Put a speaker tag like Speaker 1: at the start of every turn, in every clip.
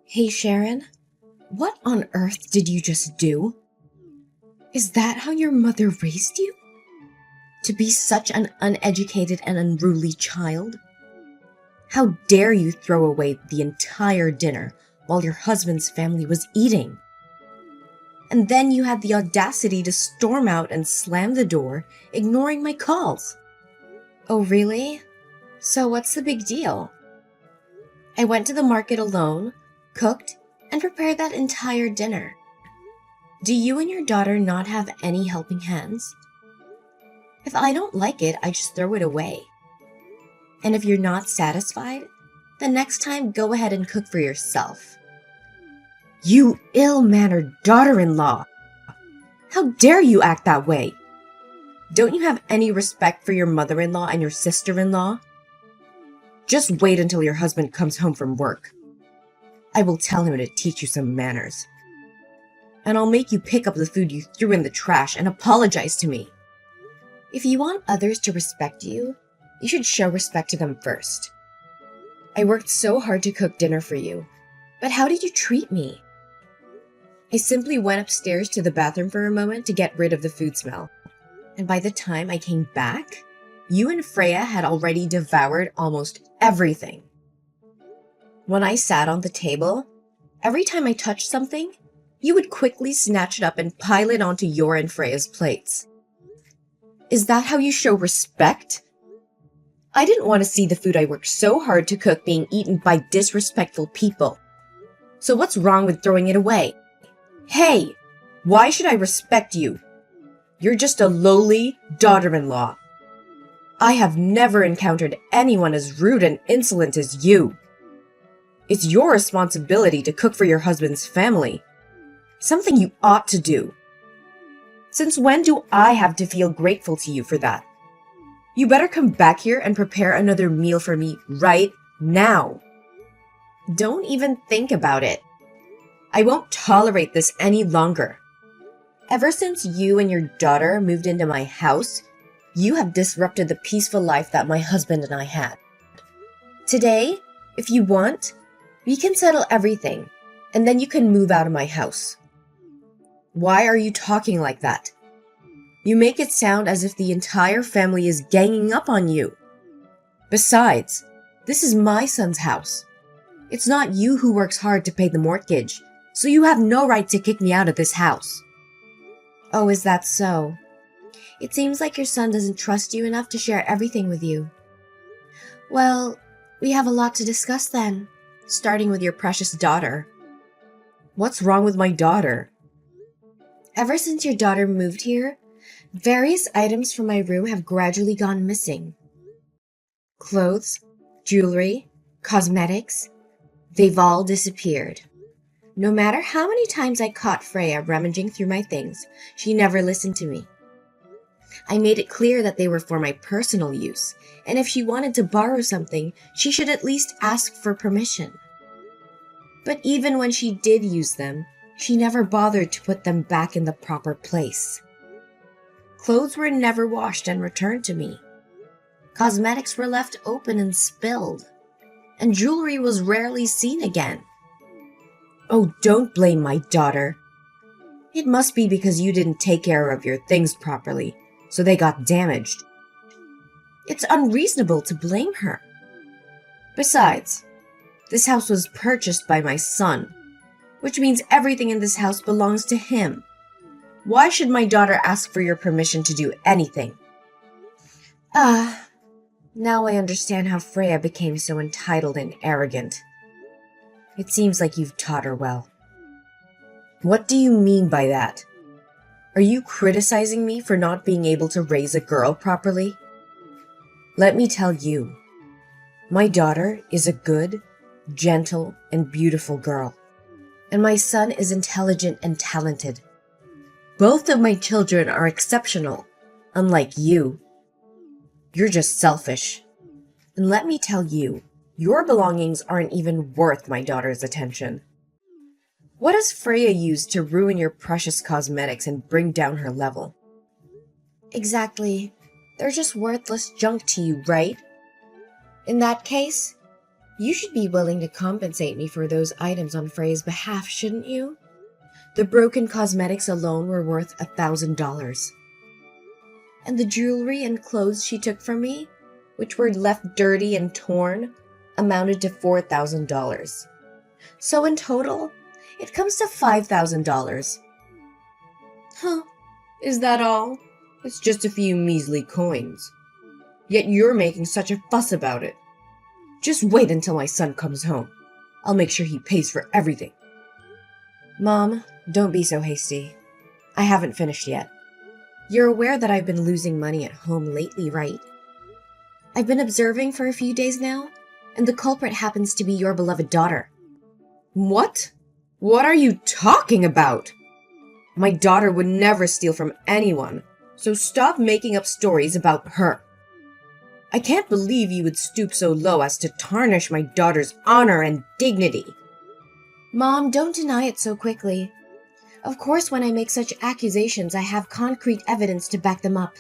Speaker 1: Hey Sharon, what on earth did you just do? Is that how your mother raised you? To be such an uneducated and unruly child? How dare you throw away the entire dinner while your husband's family was eating? And then you had the audacity to storm out and slam the door, ignoring my calls. Oh really? So what's the big deal? I went to the market alone, cooked, and prepared that entire dinner. Do you and your daughter not have any helping hands? If I don't like it, I just throw it away. And if you're not satisfied, the next time go ahead and cook for yourself. You ill-mannered daughter-in-law! How dare you act that way? Don't you have any respect for your mother-in-law and your sister-in-law? Just wait until your husband comes home from work. I will tell him to teach you some manners. And I'll make you pick up the food you threw in the trash and apologize to me. If you want others to respect you, you should show respect to them first. I worked so hard to cook dinner for you, but how did you treat me? I simply went upstairs to the bathroom for a moment to get rid of the food smell. And by the time I came back, you and Freya had already devoured almost everything. When I sat on the table, every time I touched something, you would quickly snatch it up and pile it onto your and Freya's plates. Is that how you show respect? I didn't want to see the food I worked so hard to cook being eaten by disrespectful people. So what's wrong with throwing it away? Hey, why should I respect you? You're just a lowly daughter-in-law. I have never encountered anyone as rude and insolent as you. It's your responsibility to cook for your husband's family. Something you ought to do. Since when do I have to feel grateful to you for that? You better come back here and prepare another meal for me right now. Don't even think about it. I won't tolerate this any longer. Ever since you and your daughter moved into my house, you have disrupted the peaceful life that my husband and I had. Today, if you want, we can settle everything, and then you can move out of my house. Why are you talking like that? You make it sound as if the entire family is ganging up on you. Besides, this is my son's house. It's not you who works hard to pay the mortgage, so you have no right to kick me out of this house. Oh, is that so? It seems like your son doesn't trust you enough to share everything with you. Well, we have a lot to discuss then, starting with your precious daughter. What's wrong with my daughter? Ever since your daughter moved here, various items from my room have gradually gone missing. Clothes, jewelry, cosmetics, they've all disappeared. No matter how many times I caught Freya rummaging through my things, she never listened to me. I made it clear that they were for my personal use, and if she wanted to borrow something, she should at least ask for permission. But even when she did use them, she never bothered to put them back in the proper place. Clothes were never washed and returned to me. Cosmetics were left open and spilled, and jewelry was rarely seen again. Oh, don't blame my daughter. It must be because you didn't take care of your things properly, so they got damaged. It's unreasonable to blame her. Besides, this house was purchased by my son, which means everything in this house belongs to him. Why should my daughter ask for your permission to do anything? Now I understand how Freya became so entitled and arrogant. It seems like you've taught her well. What do you mean by that? Are you criticizing me for not being able to raise a girl properly? Let me tell you, my daughter is a good, gentle, and beautiful girl, and my son is intelligent and talented. Both of my children are exceptional, unlike you. You're just selfish. And let me tell you, your belongings aren't even worth my daughter's attention. What has Freya used to ruin your precious cosmetics and bring down her level? Exactly. They're just worthless junk to you, right? In that case, You should be willing to compensate me for those items on Freya's behalf, shouldn't you? The broken cosmetics alone were worth $1,000. And the jewelry and clothes she took from me, which were left dirty and torn, amounted to $4,000. So in total, it comes to $5,000. Huh, is that all? It's just a few measly coins. Yet you're making such a fuss about it. Just wait until my son comes home. I'll make sure he pays for everything. Mom, don't be so hasty. I haven't finished yet. You're aware that I've been losing money at home lately, right? I've been observing for a few days now, and the culprit happens to be your beloved daughter. What? What are you talking about? My daughter would never steal from anyone, so stop making up stories about her. I can't believe you would stoop so low as to tarnish my daughter's honor and dignity. Mom, don't deny it so quickly. Of course, when I make such accusations, I have concrete evidence to back them up.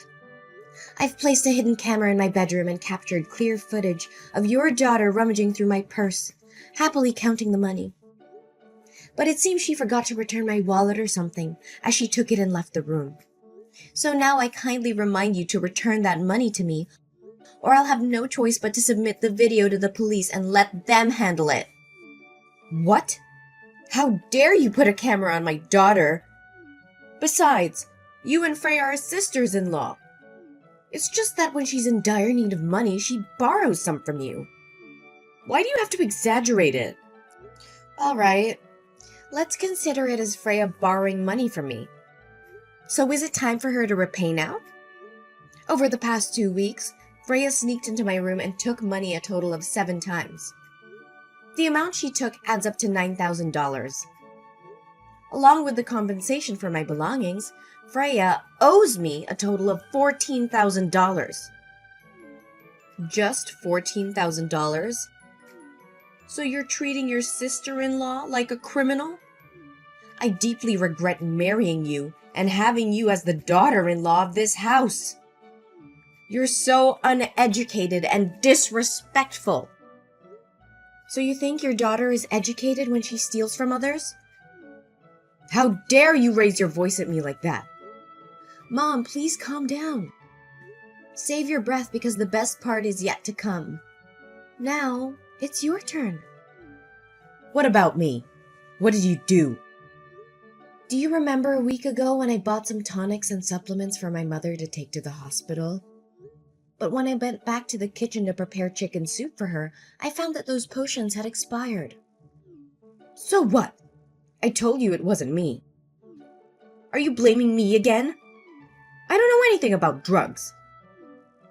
Speaker 1: I've placed a hidden camera in my bedroom and captured clear footage of your daughter rummaging through my purse, happily counting the money. But it seems she forgot to return my wallet or something, as she took it and left the room. So now I kindly remind you to return that money to me, or I'll have no choice but to submit the video to the police and let them handle it. What? How dare you put a camera on my daughter? Besides, you and Freya are sisters-in-law. It's just that when she's in dire need of money, she borrows some from you. Why do you have to exaggerate it? All right, let's consider it as Freya borrowing money from me. So is it time for her to repay now? Over the past 2 weeks, Freya sneaked into my room and took money a total of 7 times. The amount she took adds up to $9,000. Along with the compensation for my belongings, Freya owes me a total of $14,000. Just $14,000? So you're treating your sister-in-law like a criminal? I deeply regret marrying you and having you as the daughter-in-law of this house. You're so uneducated and disrespectful. So you think your daughter is educated when she steals from others? How dare you raise your voice at me like that? Mom, please calm down. Save your breath because the best part is yet to come. Now, it's your turn. What about me? What did you do? Do you remember a week ago when I bought some tonics and supplements for my mother to take to the hospital? But when I went back to the kitchen to prepare chicken soup for her, I found that those potions had expired. So what? I told you it wasn't me. Are you blaming me again? I don't know anything about drugs.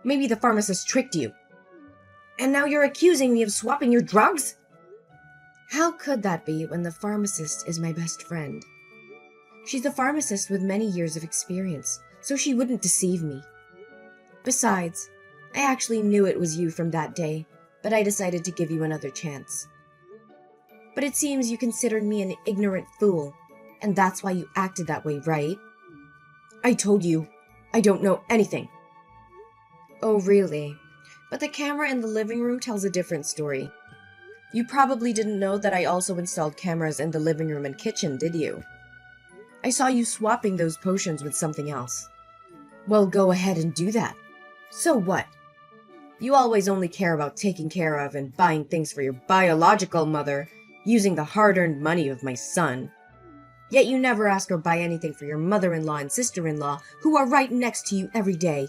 Speaker 1: Maybe the pharmacist tricked you. And now you're accusing me of swapping your drugs? How could that be when the pharmacist is my best friend? She's a pharmacist with many years of experience, so she wouldn't deceive me. Besides, I actually knew it was you from that day, but I decided to give you another chance. But it seems you considered me an ignorant fool, and that's why you acted that way, right? I told you, I don't know anything. Oh, really? But the camera in the living room tells a different story. You probably didn't know that I also installed cameras in the living room and kitchen, did you? I saw you swapping those potions with something else. Well, go ahead and do that. So what? You always only care about taking care of and buying things for your biological mother, using the hard-earned money of my son. Yet you never ask or buy anything for your mother-in-law and sister-in-law, who are right next to you every day.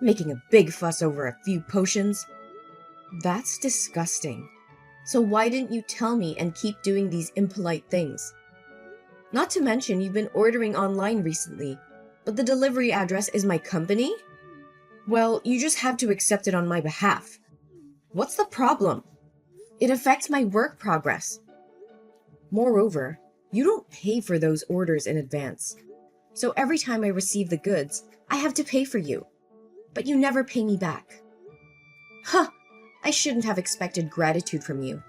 Speaker 1: Making a big fuss over a few potions? That's disgusting. So why didn't you tell me and keep doing these impolite things? Not to mention you've been ordering online recently, but the delivery address is my company? Well, you just have to accept it on my behalf. What's the problem? It affects my work progress. Moreover, you don't pay for those orders in advance. So every time I receive the goods, I have to pay for you. But you never pay me back. Huh! I shouldn't have expected gratitude from you.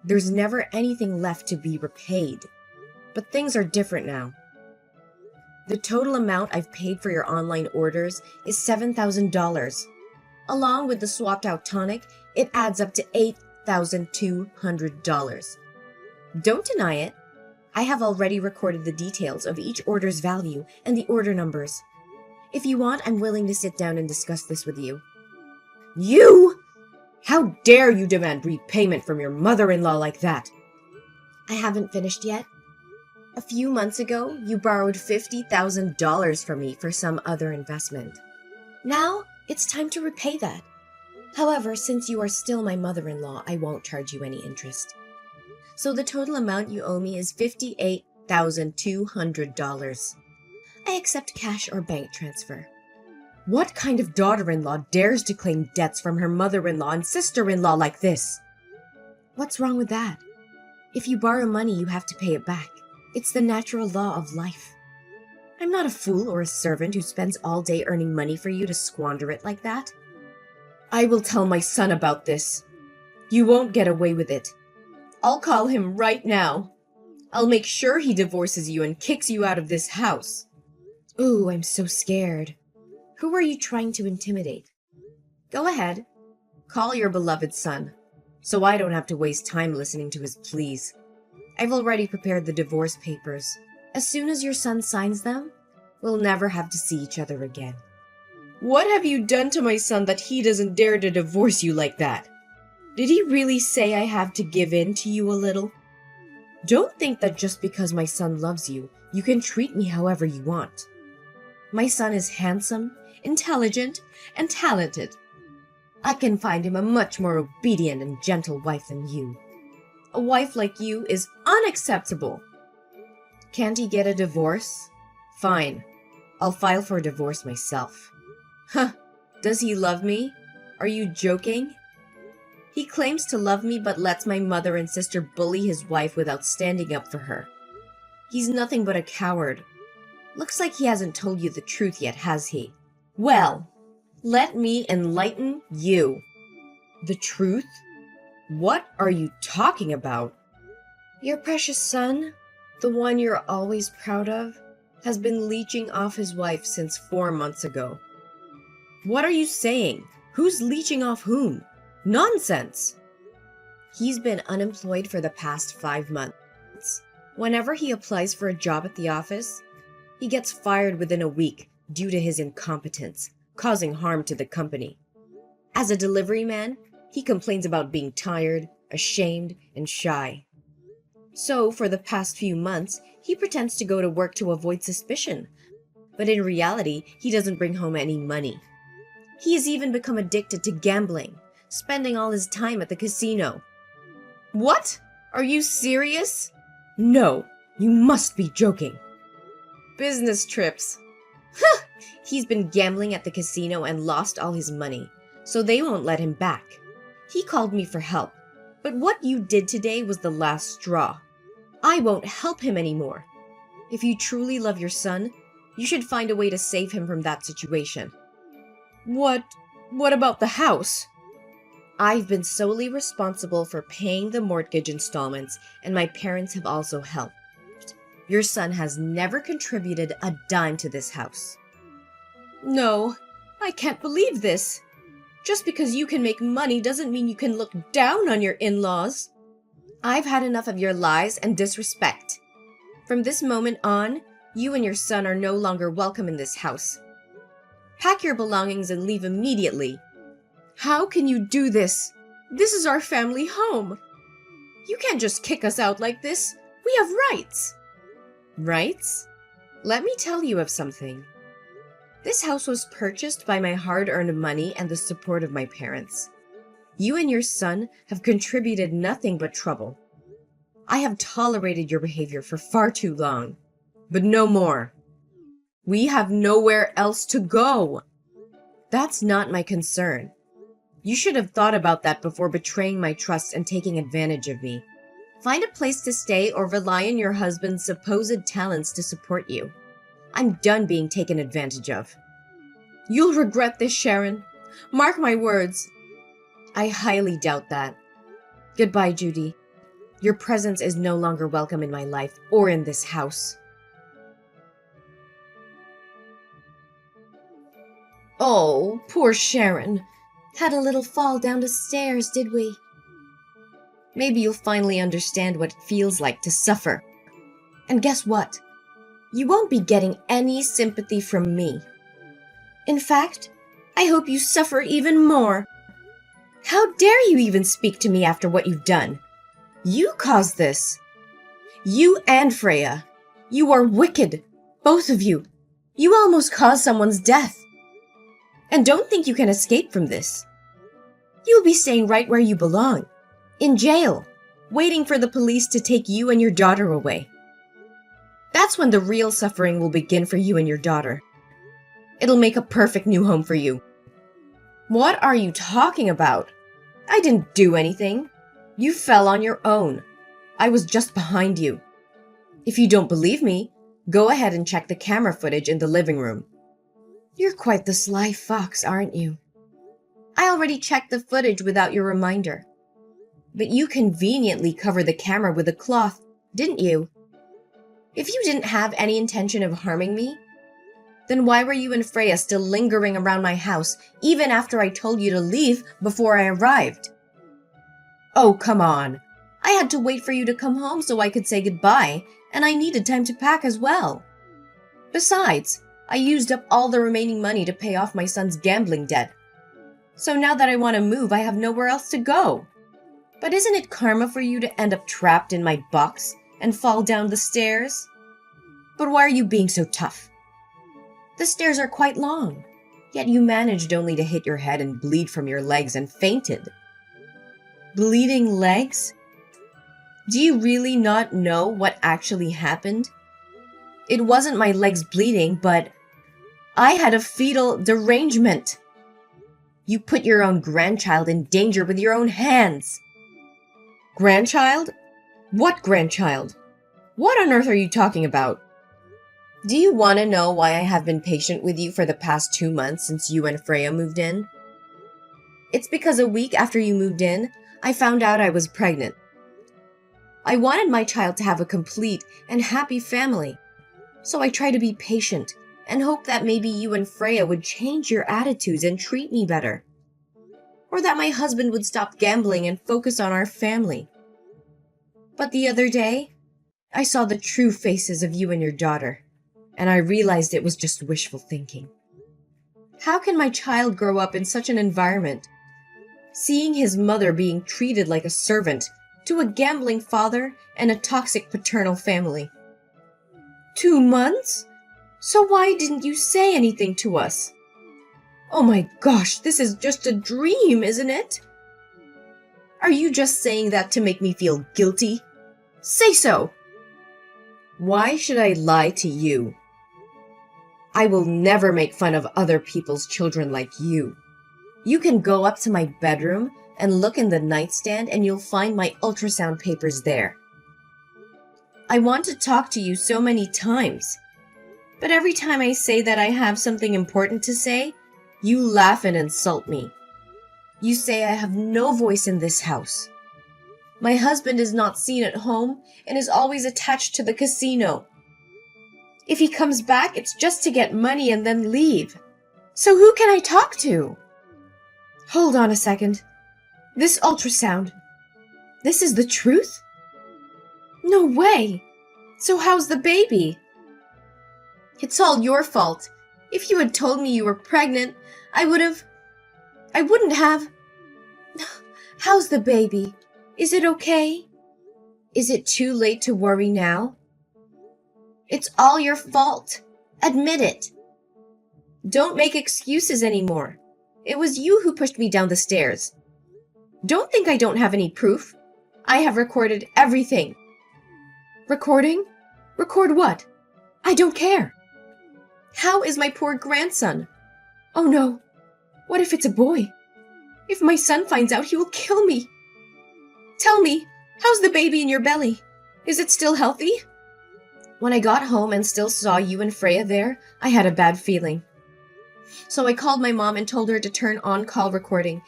Speaker 1: There's never anything left to be repaid. But things are different now. The total amount I've paid for your online orders is $7,000. Along with the swapped out tonic, it adds up to $58,200. Don't deny it. I have already recorded the details of each order's value and the order numbers. If you want, I'm willing to sit down and discuss this with you. You? How dare you demand repayment from your mother-in-law like that? I haven't finished yet. A few months ago, you borrowed $50,000 from me for some other investment. Now, it's time to repay that. However, since you are still my mother-in-law, I won't charge you any interest. So the total amount you owe me is $58,200. I accept cash or bank transfer. What kind of daughter-in-law dares to claim debts from her mother-in-law and sister-in-law like this? What's wrong with that? If you borrow money, you have to pay it back. It's the natural law of life. I'm not a fool or a servant who spends all day earning money for you to squander it like that. I will tell my son about this. You won't get away with it. I'll call him right now. I'll make sure he divorces you and kicks you out of this house. Ooh, I'm so scared. Who are you trying to intimidate? Go ahead. Call your beloved son, so I don't have to waste time listening to his pleas. I've already prepared the divorce papers. As soon as your son signs them, we'll never have to see each other again. What have you done to my son that he doesn't dare to divorce you like that? Did he really say I have to give in to you a little? Don't think that just because my son loves you, you can treat me however you want. My son is handsome, intelligent, and talented. I can find him a much more obedient and gentle wife than you. A wife like you is unacceptable. Can't he get a divorce? Fine. I'll file for a divorce myself. Huh. Does he love me? Are you joking? He claims to love me but lets my mother and sister bully his wife without standing up for her. He's nothing but a coward. Looks like he hasn't told you the truth yet, has he? Well, let me enlighten you. The truth? What are you talking about? Your precious son, the one you're always proud of, has been leeching off his wife since 4 months ago. What are you saying? Who's leeching off whom? Nonsense! He's been unemployed for the past 5 months. Whenever he applies for a job at the office, he gets fired within a week due to his incompetence, causing harm to the company. As a delivery man, he complains about being tired, ashamed, and shy. So, for the past few months, he pretends to go to work to avoid suspicion. But in reality, he doesn't bring home any money. He has even become addicted to gambling, spending all his time at the casino. What? Are you serious? No, you must be joking. Business trips. Huh! He's been gambling at the casino and lost all his money, so they won't let him back. He called me for help, but what you did today was the last straw. I won't help him anymore. If you truly love your son, you should find a way to save him from that situation. What about the house? I've been solely responsible for paying the mortgage installments, and my parents have also helped. Your son has never contributed a dime to this house. No, I can't believe this. Just because you can make money doesn't mean you can look down on your in-laws. I've had enough of your lies and disrespect. From this moment on, you and your son are no longer welcome in this house. Pack your belongings and leave immediately. How can you do this? This is our family home. You can't just kick us out like this. We have rights. Rights? Let me tell you of something. This house was purchased by my hard-earned money and the support of my parents. You and your son have contributed nothing but trouble. I have tolerated your behavior for far too long, but no more. We have nowhere else to go. That's not my concern. You should have thought about that before betraying my trust and taking advantage of me. Find a place to stay or rely on your husband's supposed talents to support you. I'm done being taken advantage of. You'll regret this, Sharon. Mark my words. I highly doubt that. Goodbye, Judy. Your presence is no longer welcome in my life or in this house. Oh, poor Sharon. Had a little fall down the stairs, did we? Maybe you'll finally understand what it feels like to suffer. And guess what? You won't be getting any sympathy from me. In fact, I hope you suffer even more. How dare you even speak to me after what you've done? You caused this. You and Freya. You are wicked. Both of you. You almost caused someone's death. And don't think you can escape from this. You'll be staying right where you belong. In jail. Waiting for the police to take you and your daughter away. That's when the real suffering will begin for you and your daughter. It'll make a perfect new home for you. What are you talking about? I didn't do anything. You fell on your own. I was just behind you. If you don't believe me, go ahead and check the camera footage in the living room. You're quite the sly fox, aren't you? I already checked the footage without your reminder. But you conveniently covered the camera with a cloth, didn't you? If you didn't have any intention of harming me, then why were you and Freya still lingering around my house even after I told you to leave before I arrived? Oh, come on. I had to wait for you to come home so I could say goodbye, and I needed time to pack as well. Besides, I used up all the remaining money to pay off my son's gambling debt. So now that I want to move, I have nowhere else to go. But isn't it karma for you to end up trapped in my box and fall down the stairs? But why are you being so tough? The stairs are quite long, yet you managed only to hit your head and bleed from your legs and fainted. Bleeding legs? Do you really not know what actually happened? It wasn't my legs bleeding, but I had a fetal derangement. You put your own grandchild in danger with your own hands. Grandchild? What grandchild? What on earth are you talking about? Do you want to know why I have been patient with you for the past 2 months since you and Freya moved in? It's because a week after you moved in, I found out I was pregnant. I wanted my child to have a complete and happy family, so I tried to be patient and hope that maybe you and Freya would change your attitudes and treat me better. Or that my husband would stop gambling and focus on our family. But the other day, I saw the true faces of you and your daughter, and I realized it was just wishful thinking. How can my child grow up in such an environment, seeing his mother being treated like a servant to a gambling father and a toxic paternal family? 2 months? So why didn't you say anything to us? Oh my gosh, this is just a dream, isn't it? Are you just saying that to make me feel guilty? Say so! Why should I lie to you? I will never make fun of other people's children like you. You can go up to my bedroom and look in the nightstand and you'll find my ultrasound papers there. I want to talk to you so many times, but every time I say that I have something important to say, you laugh and insult me. You say I have no voice in this house. My husband is not seen at home and is always attached to the casino. If he comes back, it's just to get money and then leave. So who can I talk to? Hold on a second. This ultrasound. This is the truth? No way! So how's the baby? It's all your fault. If you had told me you were pregnant, I wouldn't have. How's the baby? Is it okay? Is it too late to worry now? It's all your fault. Admit it. Don't make excuses anymore. It was you who pushed me down the stairs. Don't think I don't have any proof. I have recorded everything. Recording? Record what? I don't care. How is my poor grandson? Oh no. What if it's a boy? If my son finds out, he will kill me. Tell me, how's the baby in your belly? Is it still healthy? When I got home and still saw you and Freya there, I had a bad feeling. So I called my mom and told her to turn on call recording.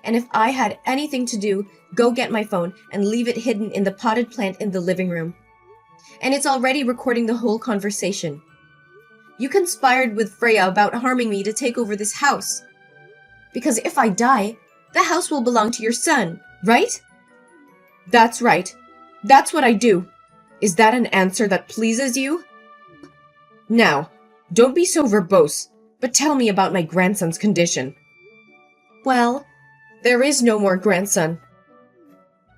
Speaker 1: And if I had anything to do, go get my phone and leave it hidden in the potted plant in the living room. And it's already recording the whole conversation. You conspired with Freya about harming me to take over this house. Because if I die, the house will belong to your son, right? That's right. That's what I do. Is that an answer that pleases you? Now, don't be so verbose, but tell me about my grandson's condition. Well, there is no more grandson.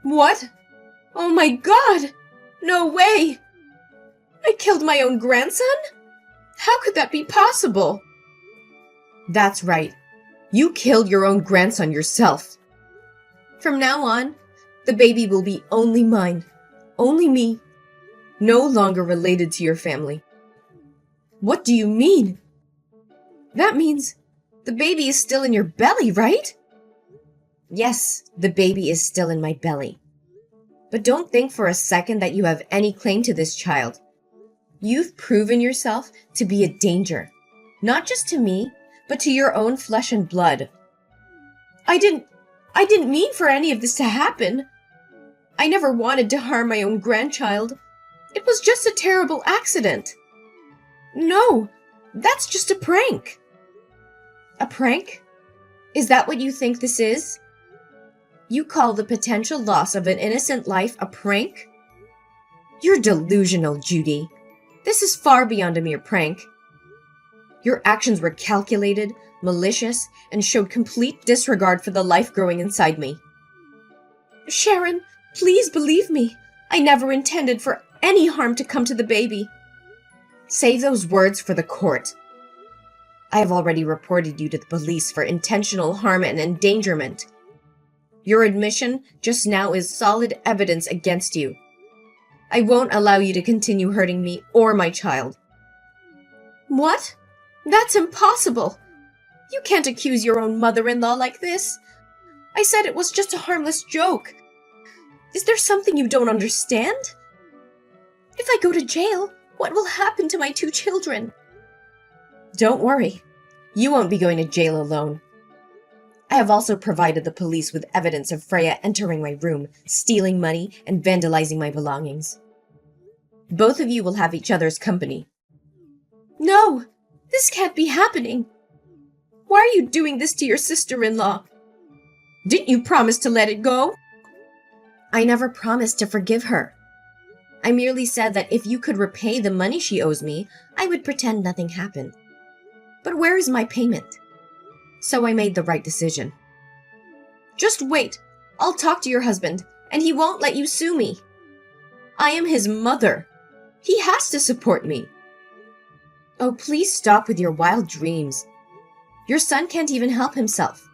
Speaker 1: What? Oh my God! No way! I killed my own grandson? How could that be possible? That's right. You killed your own grandson yourself. From now on, the baby will be only mine. Only me. No longer related to your family. What do you mean? That means the baby is still in your belly, right? Yes, the baby is still in my belly. But don't think for a second that you have any claim to this child. You've proven yourself to be a danger, not just to me, but to your own flesh and blood. I didn't mean for any of this to happen. I never wanted to harm my own grandchild. It was just a terrible accident. No, that's just a prank. A prank? Is that what you think this is? You call the potential loss of an innocent life a prank? You're delusional, Judy. This is far beyond a mere prank. Your actions were calculated, malicious, and showed complete disregard for the life growing inside me. Sharon, please believe me. I never intended for any harm to come to the baby. Save those words for the court. I have already reported you to the police for intentional harm and endangerment. Your admission just now is solid evidence against you. I won't allow you to continue hurting me or my child. What? That's impossible. You can't accuse your own mother-in-law like this. I said it was just a harmless joke. Is there something you don't understand? If I go to jail, what will happen to my 2 children? Don't worry. You won't be going to jail alone. I have also provided the police with evidence of Freya entering my room, stealing money, and vandalizing my belongings. Both of you will have each other's company. No, this can't be happening. Why are you doing this to your sister-in-law? Didn't you promise to let it go? I never promised to forgive her. I merely said that if you could repay the money she owes me, I would pretend nothing happened. But where is my payment? So I made the right decision. Just wait. I'll talk to your husband, and he won't let you sue me. I am his mother. He has to support me. Oh, please stop with your wild dreams. Your son can't even help himself.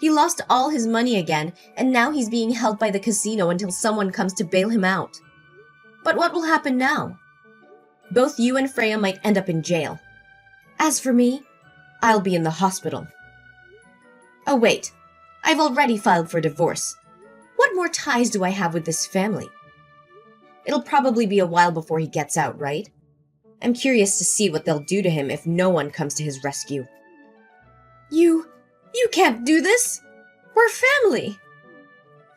Speaker 1: He lost all his money again, and now he's being held by the casino until someone comes to bail him out. But what will happen now? Both you and Freya might end up in jail. As for me, I'll be in the hospital. Oh wait, I've already filed for divorce. What more ties do I have with this family? It'll probably be a while before he gets out, right? I'm curious to see what they'll do to him if no one comes to his rescue. You can't do this! We're family!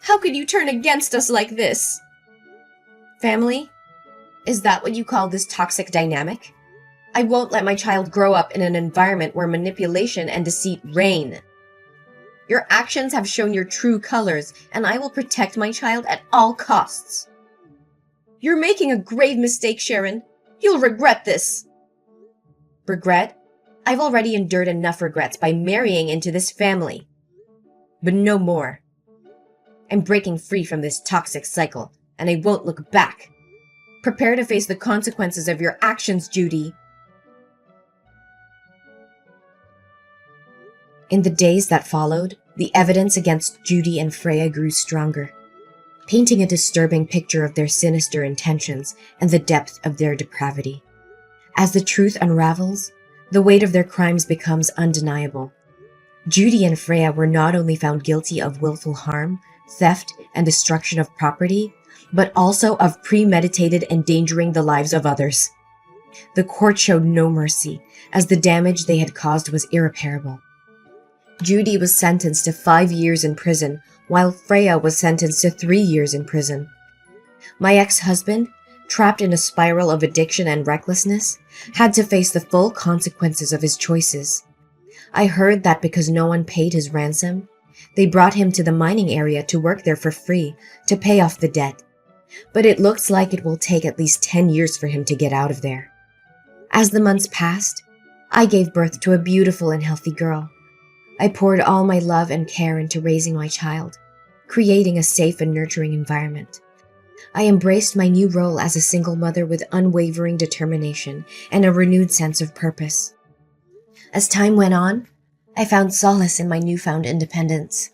Speaker 1: How could you turn against us like this? Family? Is that what you call this toxic dynamic? I won't let my child grow up in an environment where manipulation and deceit reign. Your actions have shown your true colors, and I will protect my child at all costs. You're making a grave mistake, Sharon. You'll regret this. Regret? I've already endured enough regrets by marrying into this family. But no more. I'm breaking free from this toxic cycle, and I won't look back. Prepare to face the consequences of your actions, Judy. In the days that followed, the evidence against Judy and Freya grew stronger, painting a disturbing picture of their sinister intentions and the depth of their depravity. As the truth unravels, the weight of their crimes becomes undeniable. Judy and Freya were not only found guilty of willful harm, theft, and destruction of property, but also of premeditated endangering the lives of others. The court showed no mercy, as the damage they had caused was irreparable. Judy was sentenced to 5 years in prison, while Freya was sentenced to 3 years in prison. My ex-husband, trapped in a spiral of addiction and recklessness, had to face the full consequences of his choices. I heard that because no one paid his ransom, They brought him to the mining area to work there for free to pay off the debt. But it looks like it will take at least 10 years for him to get out of there. As the months passed, I gave birth to a beautiful and healthy girl. I poured all my love and care into raising my child, creating a safe and nurturing environment. I embraced my new role as a single mother with unwavering determination and a renewed sense of purpose. As time went on, I found solace in my newfound independence.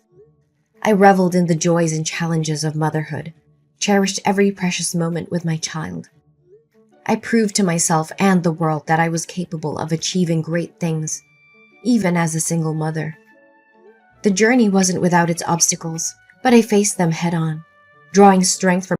Speaker 1: I reveled in the joys and challenges of motherhood, cherished every precious moment with my child. I proved to myself and the world that I was capable of achieving great things, even as a single mother. The journey wasn't without its obstacles, but I faced them head on, drawing strength from